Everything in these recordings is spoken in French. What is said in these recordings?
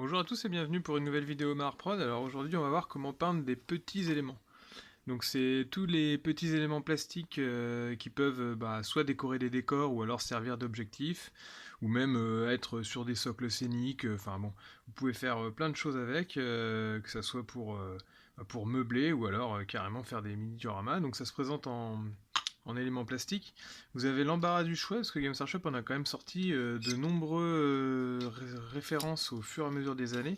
Bonjour à tous et bienvenue pour une nouvelle vidéo Marprod. Alors aujourd'hui on va voir comment peindre des petits éléments. Donc c'est tous les petits éléments plastiques qui peuvent soit décorer des décors ou alors servir d'objectifs ou même être sur des socles scéniques. Enfin bon, vous pouvez faire plein de choses avec, que ça soit pour meubler ou alors carrément faire des mini-dioramas. Donc ça se présente en éléments plastiques. Vous avez l'embarras du choix, parce que Games Workshop on a quand même sorti de nombreux références au fur et à mesure des années.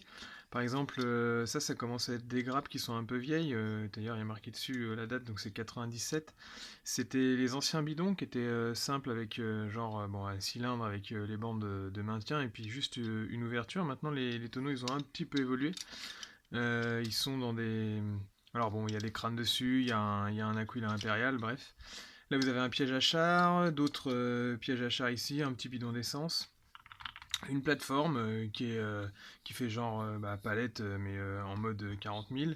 Par exemple, ça commence à être des grappes qui sont un peu vieilles. D'ailleurs, il y a marqué dessus la date, donc c'est 97. C'était les anciens bidons qui étaient simples avec un cylindre avec les bandes de maintien et puis juste une ouverture. Maintenant, les tonneaux, ils ont un petit peu évolué. Ils sont dans des... Alors bon, il y a des crânes dessus, il y a un Aquila impérial, bref. Là, vous avez un piège à char, d'autres pièges à char ici, un petit bidon d'essence. Une plateforme qui fait genre palette mais en mode 40 000.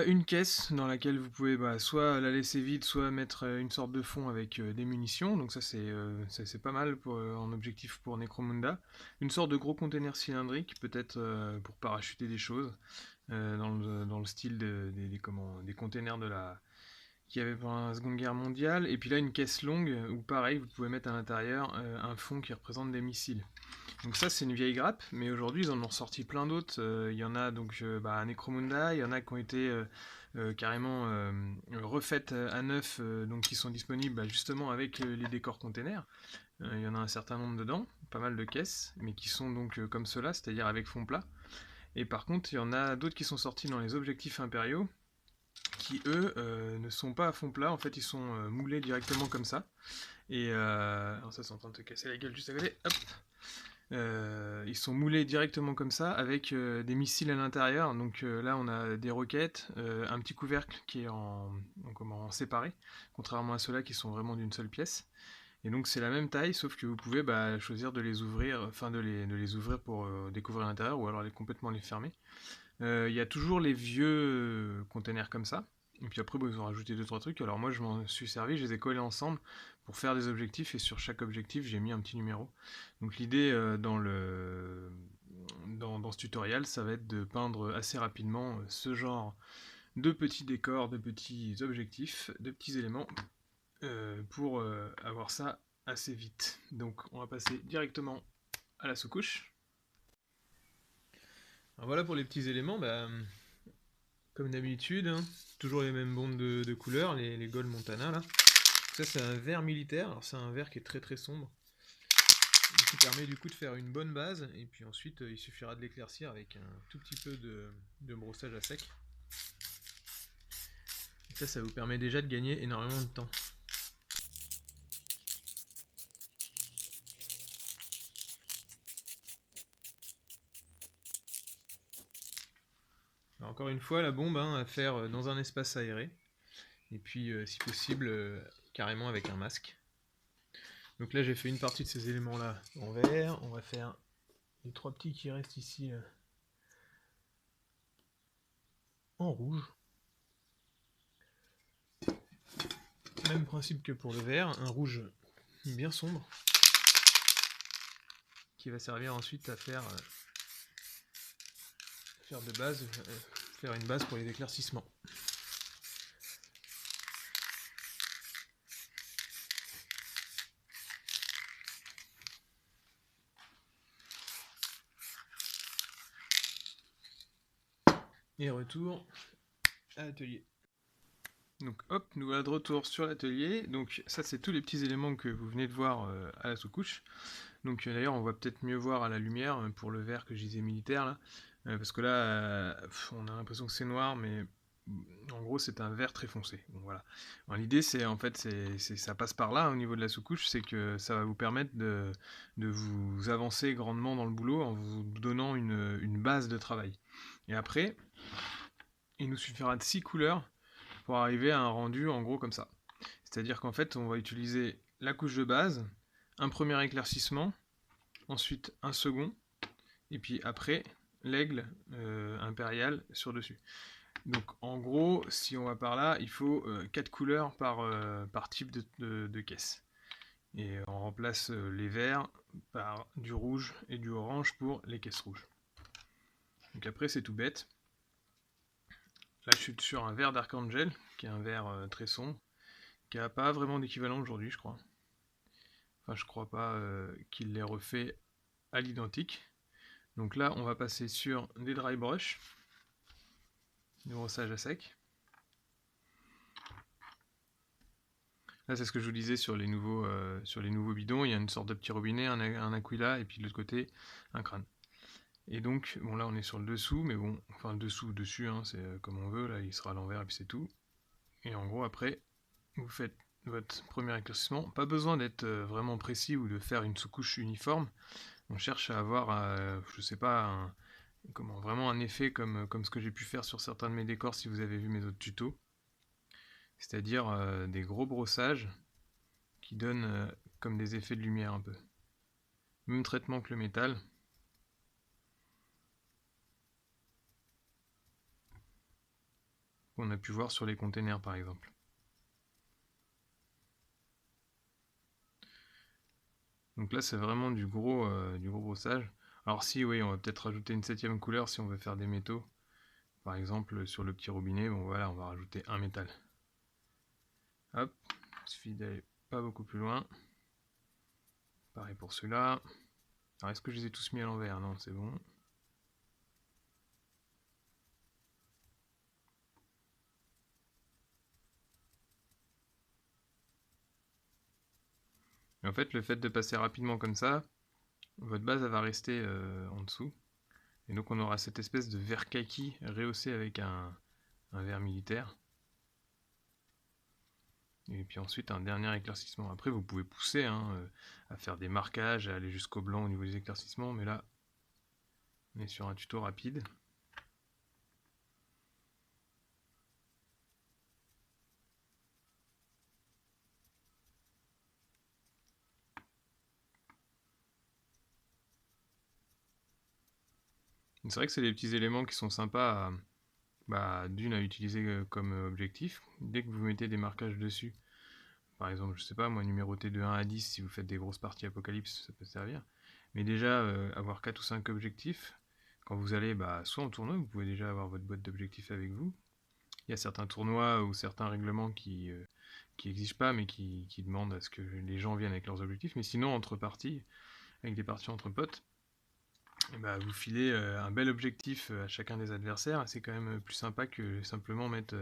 Une caisse dans laquelle vous pouvez soit la laisser vide, soit mettre une sorte de fond avec des munitions. Donc ça c'est pas mal en objectif pour Necromunda. Une sorte de gros container cylindrique, peut-être pour parachuter des choses, dans le style des containers qu'il y avait pendant la Seconde Guerre mondiale. Et puis là une caisse longue où pareil vous pouvez mettre à l'intérieur un fond qui représente des missiles. Donc ça c'est une vieille grappe, mais aujourd'hui ils en ont ressorti plein d'autres. Il y en a donc à Necromunda, il y en a qui ont été carrément refaites à neuf, donc qui sont disponibles justement avec les décors containers. Il y en a un certain nombre dedans, pas mal de caisses, mais qui sont donc comme cela, c'est-à-dire avec fond plat. Et par contre il y en a d'autres qui sont sortis dans les objectifs impériaux, qui eux ne sont pas à fond plat, en fait ils sont moulés directement comme ça. Et alors ça c'est en train de te casser la gueule juste à côté, hop. Ils sont moulés directement comme ça avec des missiles à l'intérieur. Donc là on a des roquettes, un petit couvercle qui est en séparé, contrairement à ceux-là qui sont vraiment d'une seule pièce. Et donc c'est la même taille, sauf que vous pouvez choisir de les ouvrir, de les ouvrir pour découvrir l'intérieur ou alors complètement les fermer. Il y a toujours les vieux containers comme ça. Et puis après, ils ont rajouté 2-3 trucs. Alors moi, je m'en suis servi, je les ai collés ensemble pour faire des objectifs. Et sur chaque objectif, j'ai mis un petit numéro. Donc l'idée dans ce tutoriel, ça va être de peindre assez rapidement ce genre de petits décors, de petits objectifs, de petits éléments pour avoir ça assez vite. Donc on va passer directement à la sous-couche. Alors voilà pour les petits éléments. Comme d'habitude, hein, toujours les mêmes bandes de couleurs, les Gold Montana là. Ça c'est un vert militaire, alors c'est un vert qui est très très sombre, qui permet du coup de faire une bonne base, et puis ensuite il suffira de l'éclaircir avec un tout petit peu de brossage à sec. Et ça vous permet déjà de gagner énormément de temps. Alors encore une fois, la bombe à faire dans un espace aéré, et puis si possible carrément avec un masque. Donc là j'ai fait une partie de ces éléments là en vert, on va faire les 3 petits qui restent ici en rouge. Même principe que pour le vert, un rouge bien sombre qui va servir ensuite à faire de base, faire une base pour les éclaircissements. Et retour à l'atelier. Donc hop, nous voilà de retour sur l'atelier. Donc ça c'est tous les petits éléments que vous venez de voir à la sous-couche. Donc d'ailleurs on va peut-être mieux voir à la lumière pour le vert que je disais militaire là. Parce que là on a l'impression que c'est noir, mais en gros c'est un vert très foncé. Donc voilà. L'idée c'est en fait ça passe par là au niveau de la sous-couche, c'est que ça va vous permettre de vous avancer grandement dans le boulot en vous donnant une base de travail. Et après, il nous suffira de 6 couleurs pour arriver à un rendu en gros comme ça. C'est-à-dire qu'en fait on va utiliser la couche de base, un premier éclaircissement, ensuite un second, et puis après l'aigle impérial sur dessus. Donc en gros, si on va par là, il faut 4 couleurs par type de caisse. Et on remplace les verts par du rouge et du orange pour les caisses rouges. Donc après c'est tout bête. Là je suis sur un verre d'Archangel, qui est un verre très sombre, qui n'a pas vraiment d'équivalent aujourd'hui je crois. Enfin je crois pas qu'il l'ait refait à l'identique. Donc là on va passer sur des dry brush, du brossage à sec. Là c'est ce que je vous disais sur les nouveaux bidons, il y a une sorte de petit robinet, un aquila et puis de l'autre côté un crâne. Et donc, bon là on est sur le dessous, mais bon, enfin le dessous, dessus, hein, c'est comme on veut, là il sera à l'envers et puis c'est tout. Et en gros après, vous faites votre premier éclaircissement, pas besoin d'être vraiment précis ou de faire une sous-couche uniforme, on cherche à avoir, je sais pas, vraiment un effet comme ce que j'ai pu faire sur certains de mes décors si vous avez vu mes autres tutos. C'est-à-dire des gros brossages qui donnent comme des effets de lumière un peu. Même traitement que le métal. Qu'on a pu voir sur les containers par exemple. Donc là c'est vraiment du gros brossage. Alors si oui, on va peut-être rajouter une 7ème couleur si on veut faire des métaux. Par exemple sur le petit robinet, bon voilà, on va rajouter un métal. Hop, il suffit d'aller pas beaucoup plus loin. Pareil pour ceux-là. Alors est-ce que je les ai tous mis à l'envers? Non, c'est bon. Et en fait, le fait de passer rapidement comme ça, votre base elle va rester en dessous. Et donc on aura cette espèce de vert kaki rehaussé avec un vert militaire. Et puis ensuite un dernier éclaircissement. Après vous pouvez pousser à faire des marquages, à aller jusqu'au blanc au niveau des éclaircissements, mais là on est sur un tuto rapide. C'est vrai que c'est des petits éléments qui sont sympas d'une à utiliser comme objectif. Dès que vous mettez des marquages dessus, par exemple, je sais pas moi, numéroter de 1 à 10 si vous faites des grosses parties apocalypse, ça peut servir. Mais déjà, avoir 4 ou 5 objectifs, quand vous allez soit en tournoi, vous pouvez déjà avoir votre boîte d'objectifs avec vous. Il y a certains tournois ou certains règlements qui exigent pas, mais qui demandent à ce que les gens viennent avec leurs objectifs. Mais sinon, entre parties, avec des parties entre potes, vous filez un bel objectif à chacun des adversaires. C'est quand même plus sympa que simplement mettre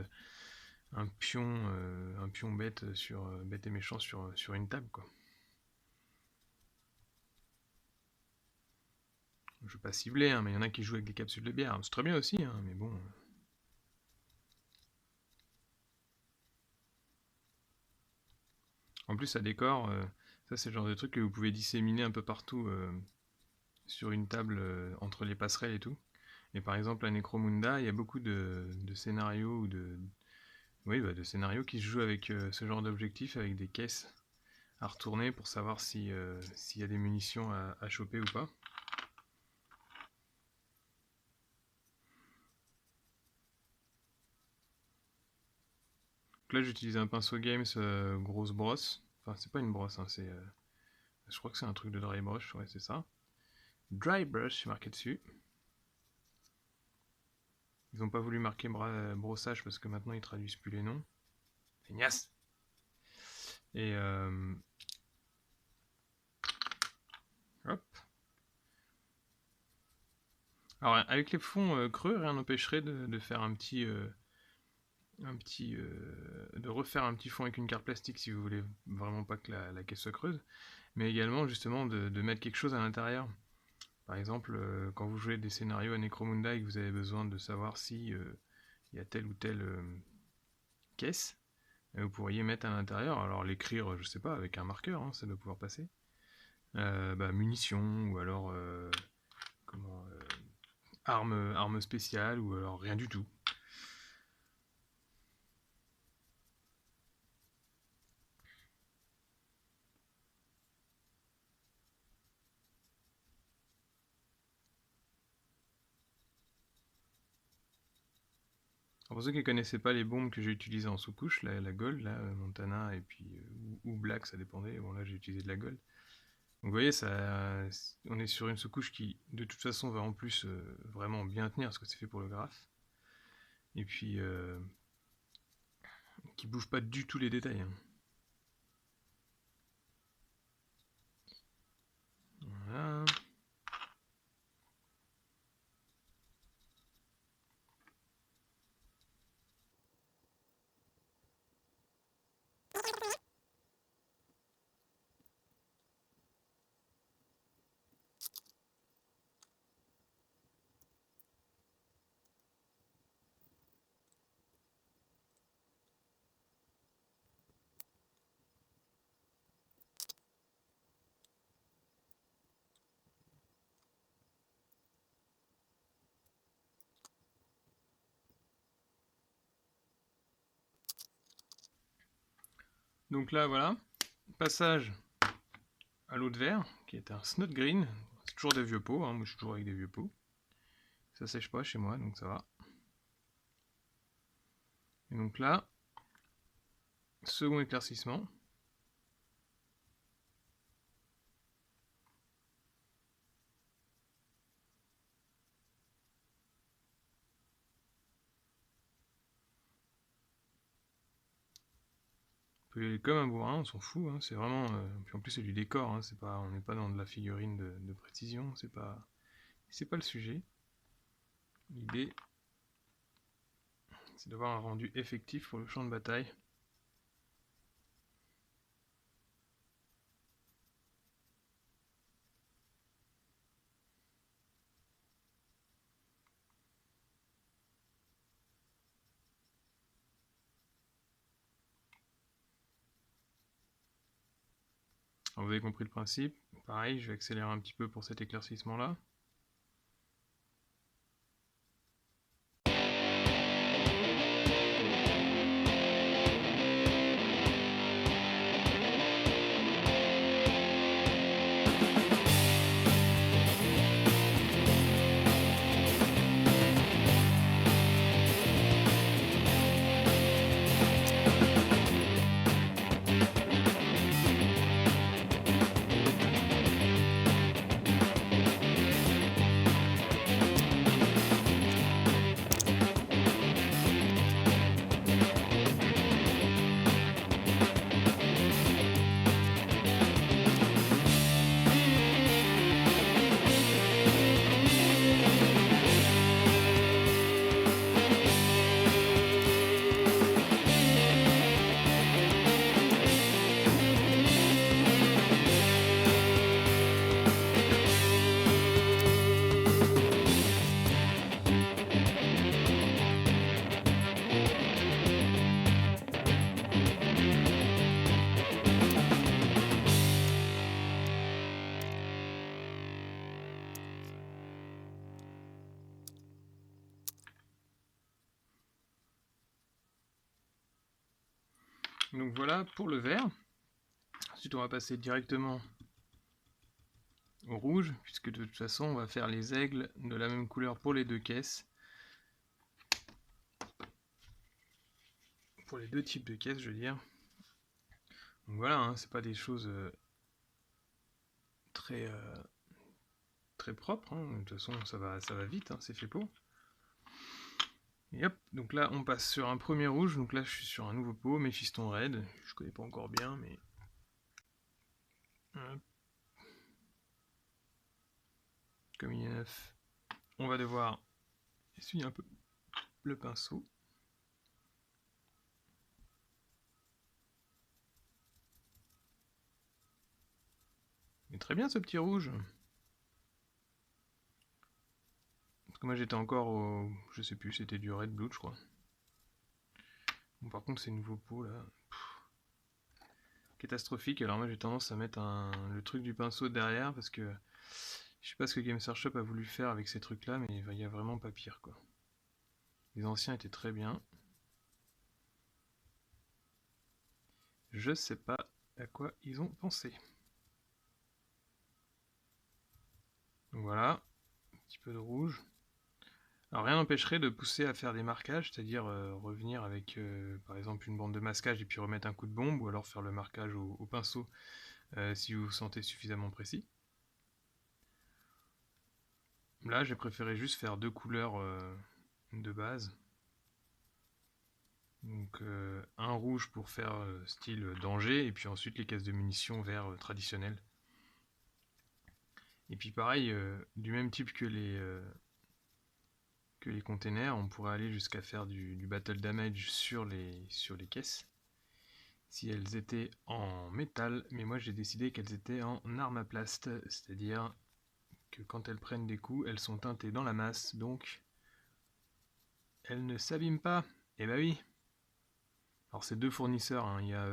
un pion bête bête et méchant sur une table, quoi. Je veux pas cibler, hein, mais il y en a qui jouent avec des capsules de bière. C'est très bien aussi, hein, mais bon. En plus, ça décore. Ça, c'est le genre de truc que vous pouvez disséminer un peu partout sur une table entre les passerelles et tout. Et par exemple, à Necromunda, il y a beaucoup de scénarios ou de scénarios qui se jouent avec ce genre d'objectif, avec des caisses à retourner pour savoir s'il y a des munitions à choper ou pas. Donc là, j'utilise un pinceau Games grosse brosse. Enfin, c'est pas une brosse, hein, je crois que c'est un truc de dry brush, ouais, c'est ça. Dry brush, c'est marqué dessus. Ils n'ont pas voulu marquer brossage parce que maintenant ils traduisent plus les noms. Feignasse. Et hop. Alors avec les fonds creux, rien n'empêcherait de faire de refaire un petit fond avec une carte plastique si vous voulez vraiment pas que la caisse soit creuse, mais également justement de mettre quelque chose à l'intérieur. Par exemple, quand vous jouez des scénarios à Necromunda et que vous avez besoin de savoir si il y a telle ou telle caisse, vous pourriez mettre à l'intérieur, alors l'écrire, je sais pas, avec un marqueur, hein, ça doit pouvoir passer. Munitions, ou alors armes spéciales, ou alors rien du tout. Alors pour ceux qui ne connaissaient pas les bombes que j'ai utilisées en sous-couche, la Gold, là, Montana et puis ou Black, ça dépendait. Bon là j'ai utilisé de la Gold. Donc vous voyez, on est sur une sous-couche qui de toute façon va en plus vraiment bien tenir parce que c'est fait pour le graphe. Et puis qui bouge pas du tout les détails. Hein. Voilà. Donc là, voilà, passage à l'eau de verre, qui est un Snot Green. C'est toujours des vieux pots, hein. Moi je suis toujours avec des vieux pots. Ça sèche pas chez moi, donc ça va. Et donc là, second éclaircissement. On peut y aller comme un bourrin, on s'en fout, hein. C'est vraiment. Puis en plus c'est du décor, hein. On n'est pas dans de la figurine de précision, c'est pas le sujet. L'idée, c'est d'avoir un rendu effectif pour le champ de bataille. Alors vous avez compris le principe. Pareil, je vais accélérer un petit peu pour cet éclaircissement là. Donc voilà pour le vert. Ensuite on va passer directement au rouge, puisque de toute façon on va faire les aigles de la même couleur pour les deux caisses. Pour les deux types de caisses, je veux dire. Donc voilà, hein, c'est pas des choses très propres. Hein. De toute façon ça va vite, hein, c'est fait pour. Et hop, donc là on passe sur un premier rouge, donc là je suis sur un nouveau pot, Méphiston Red, je connais pas encore bien, mais... Hop. Comme il est neuf, on va devoir essuyer un peu le pinceau. Mais très bien ce petit rouge. Parce que moi j'étais encore au... je sais plus, c'était du Red Blood je crois. Bon, par contre ces nouveaux pots là... catastrophique, alors moi j'ai tendance à mettre le truc du pinceau derrière parce que je sais pas ce que Games Workshop a voulu faire avec ces trucs là, mais il y a vraiment pas pire quoi. Les anciens étaient très bien. Je sais pas à quoi ils ont pensé. Donc voilà, un petit peu de rouge. Alors rien n'empêcherait de pousser à faire des marquages, c'est-à-dire revenir avec par exemple une bande de masquage et puis remettre un coup de bombe, ou alors faire le marquage au pinceau si vous vous sentez suffisamment précis. Là, j'ai préféré juste faire 2 couleurs de base. Donc un rouge pour faire style danger, et puis ensuite les caisses de munitions vert traditionnelles. Et puis pareil, du même type que les containers, on pourrait aller jusqu'à faire du battle damage sur les caisses. Si elles étaient en métal, mais moi j'ai décidé qu'elles étaient en armaplast, c'est-à-dire que quand elles prennent des coups, elles sont teintées dans la masse, donc elles ne s'abîment pas. Et bah oui. Alors c'est 2 fournisseurs, hein. Il y a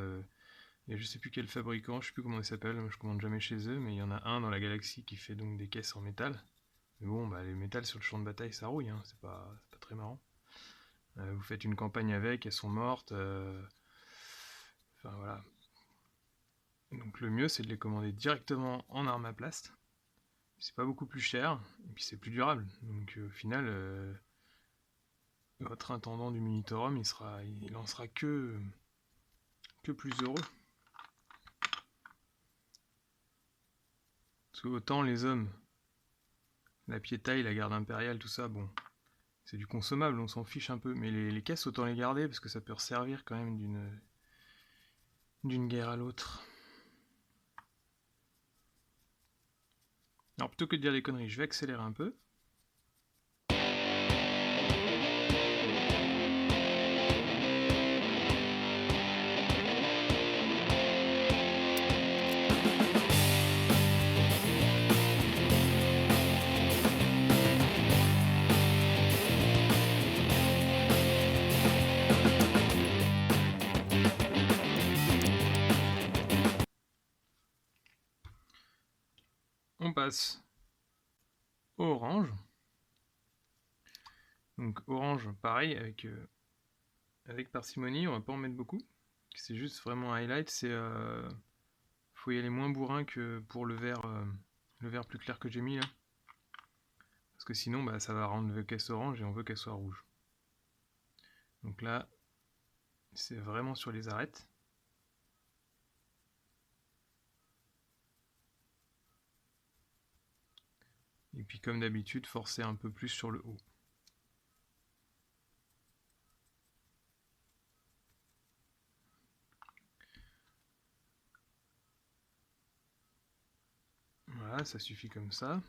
je sais plus quel fabricant, je sais plus comment il s'appelle, je commande jamais chez eux, mais il y en a un dans la galaxie qui fait donc des caisses en métal. Mais bon, bah les métals sur le champ de bataille ça rouille, hein. C'est pas très marrant. Vous faites une campagne avec, elles sont mortes. Enfin voilà. Donc le mieux c'est de les commander directement en armaplast. C'est pas beaucoup plus cher, et puis c'est plus durable. Donc au final, votre intendant du Minitorum, il en sera que plus heureux. Parce que autant les hommes, la piétaille, la garde impériale, tout ça, bon, c'est du consommable, on s'en fiche un peu. Mais les caisses, autant les garder, parce que ça peut resservir quand même d'une guerre à l'autre. Alors plutôt que de dire des conneries, je vais accélérer un peu. On passe au orange. Donc orange, pareil, avec parcimonie, on va pas en mettre beaucoup. C'est juste vraiment un highlight, faut y aller moins bourrin que pour le vert plus clair que j'ai mis là. Parce que sinon bah, ça va rendre la caisse orange et on veut qu'elle soit rouge. Donc là, c'est vraiment sur les arêtes. Et puis comme d'habitude, forcer un peu plus sur le haut. Voilà, ça suffit comme ça.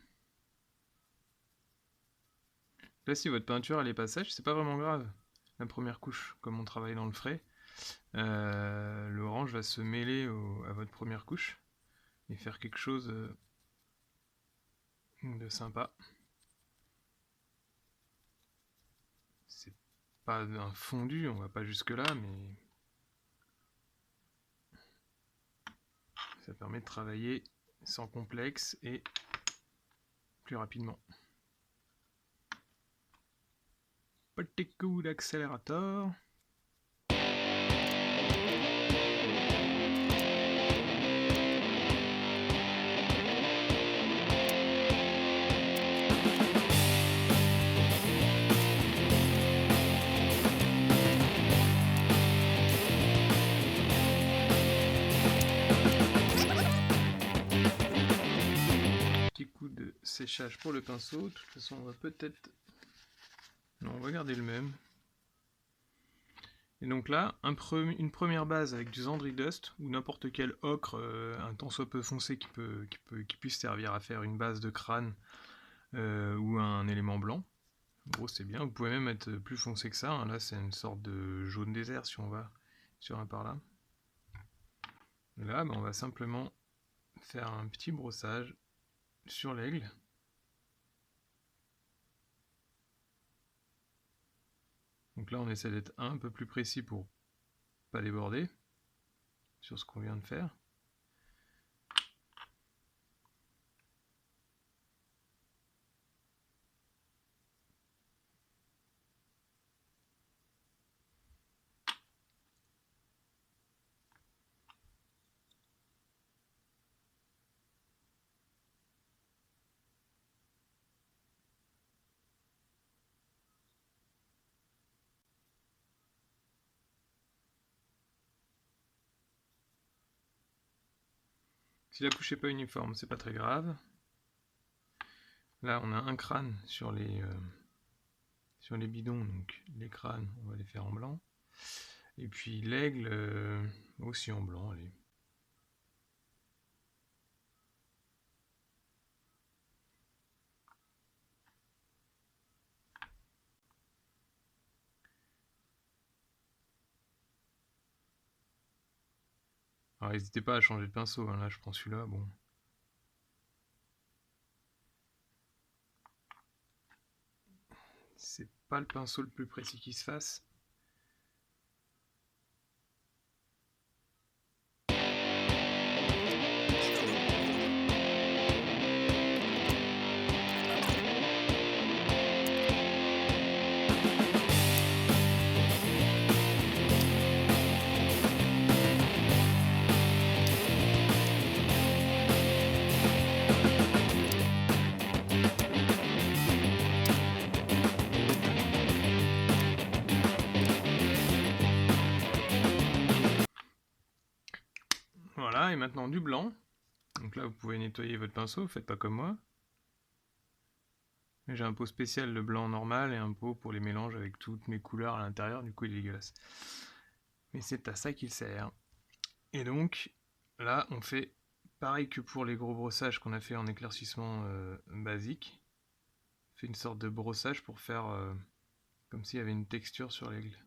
Là, si votre peinture elle est pas sèche, c'est pas vraiment grave. La première couche, comme on travaille dans le frais, l'orange va se mêler à votre première couche et faire quelque chose de sympa. C'est pas un fondu, on va pas jusque là, mais ça permet de travailler sans complexe et plus rapidement. Petit coup d'accélérateur. Petit coup de séchage pour le pinceau. De toute façon, on va peut-être... Non, on va garder le même. Et donc là, une première base avec du Zandri Dust ou n'importe quel ocre, un tant soit peu foncé qui puisse servir à faire une base de crâne ou un élément blanc. En gros, c'est bien. Vous pouvez même être plus foncé que ça. Hein. Là, c'est une sorte de jaune désert si on va sur un par là. Et là, on va simplement faire un petit brossage sur l'aigle. Donc là, on essaie d'être un peu plus précis pour pas déborder sur ce qu'on vient de faire. Si la couche n'est pas uniforme, c'est pas très grave. Là, on a un crâne sur les bidons, donc les crânes, on va les faire en blanc. Et puis l'aigle, aussi en blanc, allez. Alors n'hésitez pas à changer de pinceau, hein. Là je prends celui-là, bon. C'est pas le pinceau le plus précis qui se fasse. Voilà, et maintenant du blanc. Donc là vous pouvez nettoyer votre pinceau, faites pas comme moi. J'ai un pot spécial, le blanc normal, et un pot pour les mélanges avec toutes mes couleurs à l'intérieur, du coup il est dégueulasse. Mais c'est à ça qu'il sert. Et donc, là on fait pareil que pour les gros brossages qu'on a fait en éclaircissement basique. On fait une sorte de brossage pour faire comme s'il y avait une texture sur l'aigle.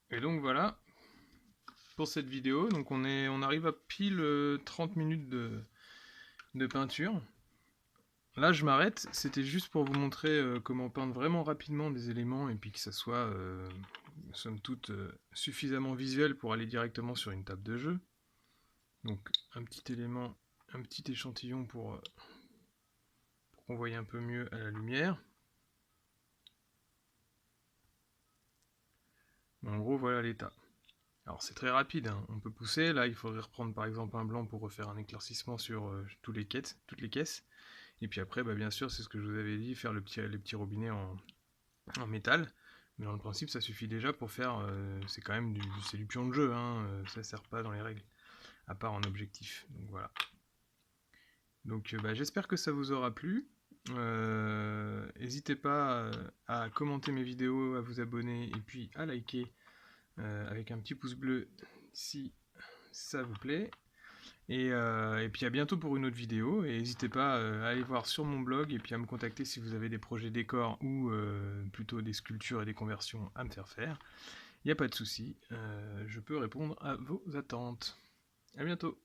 Et donc voilà pour cette vidéo. Donc on arrive à pile 30 minutes de peinture. Là je m'arrête, c'était juste pour vous montrer comment peindre vraiment rapidement des éléments et puis que ça soit somme toute suffisamment visuel pour aller directement sur une table de jeu. Donc un petit élément, un petit échantillon pour qu'on voie un peu mieux à la lumière. En gros voilà l'état. Alors c'est très rapide, hein. On peut pousser, là il faudrait reprendre par exemple un blanc pour refaire un éclaircissement sur toutes les caisses. Et puis après, bah, bien sûr, c'est ce que je vous avais dit, faire les petits robinets en métal. Mais dans le principe, ça suffit déjà pour faire... c'est quand même du pion de jeu, hein, ça sert pas dans les règles, à part en objectif. Donc voilà. Donc bah, j'espère que ça vous aura plu. N'hésitez pas à commenter mes vidéos, à vous abonner et puis à liker avec un petit pouce bleu si ça vous plaît. Et puis à bientôt pour une autre vidéo, et n'hésitez pas à aller voir sur mon blog et puis à me contacter si vous avez des projets décors ou plutôt des sculptures et des conversions à me faire faire. Il n'y a pas de souci, je peux répondre à vos attentes. A bientôt.